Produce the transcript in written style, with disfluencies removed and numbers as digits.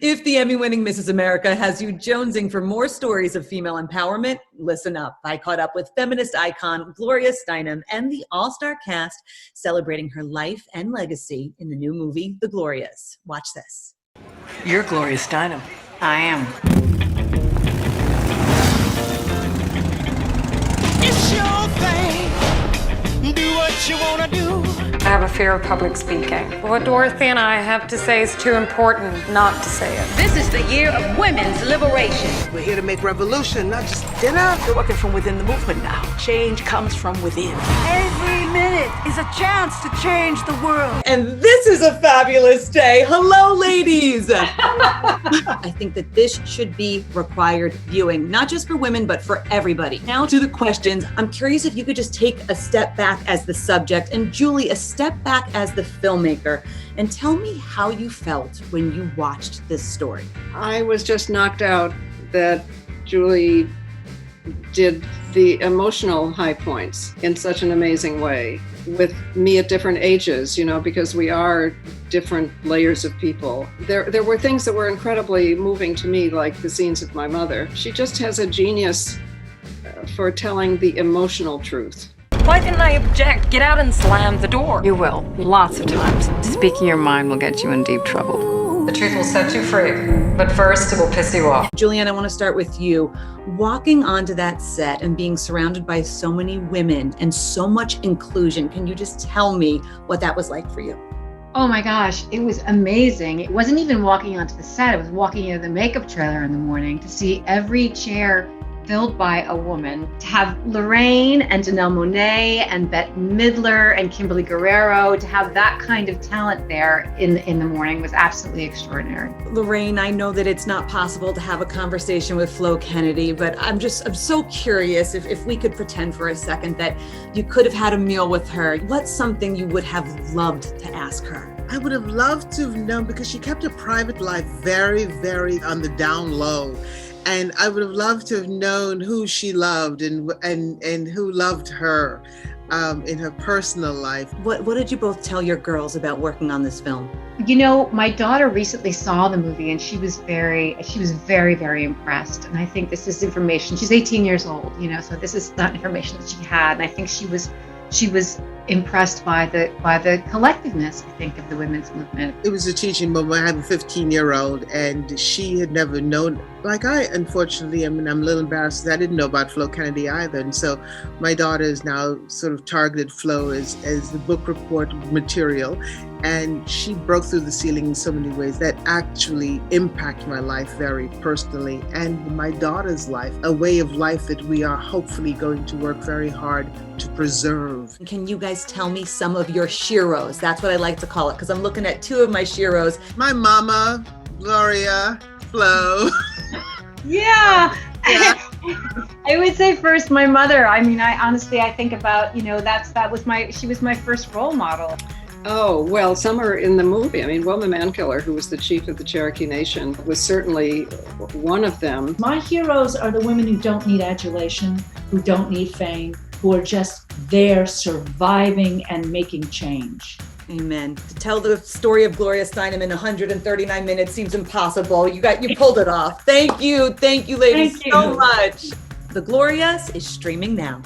If the Emmy-winning Mrs. America has you jonesing for more stories of female empowerment, listen up. I caught up with feminist icon Gloria Steinem and the all-star cast celebrating her life and legacy in the new movie, The Glorias. Watch this. You're Gloria Steinem. I am. It's your thing. Do what you want to do. I have a fear of public speaking. What Dorothy and I have to say is too important not to say it. This is the year of women's liberation. We're here to make revolution, not just dinner. You're working from within the movement now. Change comes from within. Every minute is a chance to change the world. And this is a fabulous day. Hello, ladies. I think that this should be required viewing, not just for women, but for everybody. Now to the questions. I'm curious if you could just take a step back as the subject, and Julie, a step back as the filmmaker, and tell me how you felt when you watched this story. I was just knocked out that Julie did the emotional high points in such an amazing way with me at different ages, because we are different layers of people. There were things that were incredibly moving to me, like the scenes of my mother. She just has a genius for telling the emotional truth. Why didn't I object? Get out and slam the door. You will, lots of times. Speaking your mind will get you in deep trouble. The truth will set you free, but first it will piss you off. Julianne, I want to start with you. Walking onto that set and being surrounded by so many women and so much inclusion, can you just tell me what that was like for you? Oh my gosh, it was amazing. It wasn't even walking onto the set, it was walking into the makeup trailer in the morning to see every chair filled by a woman. To have Lorraine and Janelle Monáe and Bette Midler and Kimberly Guerrero, to have that kind of talent there in the morning was absolutely extraordinary. Lorraine, I know that it's not possible to have a conversation with Flo Kennedy, but I'm so curious if we could pretend for a second that you could have had a meal with her. What's something you would have loved to ask her? I would have loved to have known, because she kept her private life very, very on the down low. And I would have loved to have known who she loved and who loved her in her personal life. What did you both tell your girls about working on this film? My daughter recently saw the movie and she was very, very impressed. And I think this is information. She's 18 years old, so this is not information that she had. And I think she was impressed by the collectiveness, I think, of the women's movement. It was a teaching moment. I have a 15-year-old, and she had never known, like I, unfortunately, I'm a little embarrassed that I didn't know about Flo Kennedy either. And so my daughter is now sort of targeted Flo as the book report material. And she broke through the ceiling in so many ways that actually impact my life very personally, and my daughter's life, a way of life that we are hopefully going to work very hard to preserve. Can you guys tell me some of your sheroes? That's what I like to call it, because I'm looking at two of my sheroes. My mama, Gloria, Flo. Yeah. I would say first my mother. I think about, she was my first role model. Oh, well, some are in the movie. Wilma Mankiller, who was the chief of the Cherokee Nation, was certainly one of them. My heroes are the women who don't need adulation, who don't need fame, who are just there surviving and making change. Amen. To tell the story of Gloria Steinem in 139 minutes seems impossible. You pulled it off. Thank you ladies so much. The Glorias is streaming now.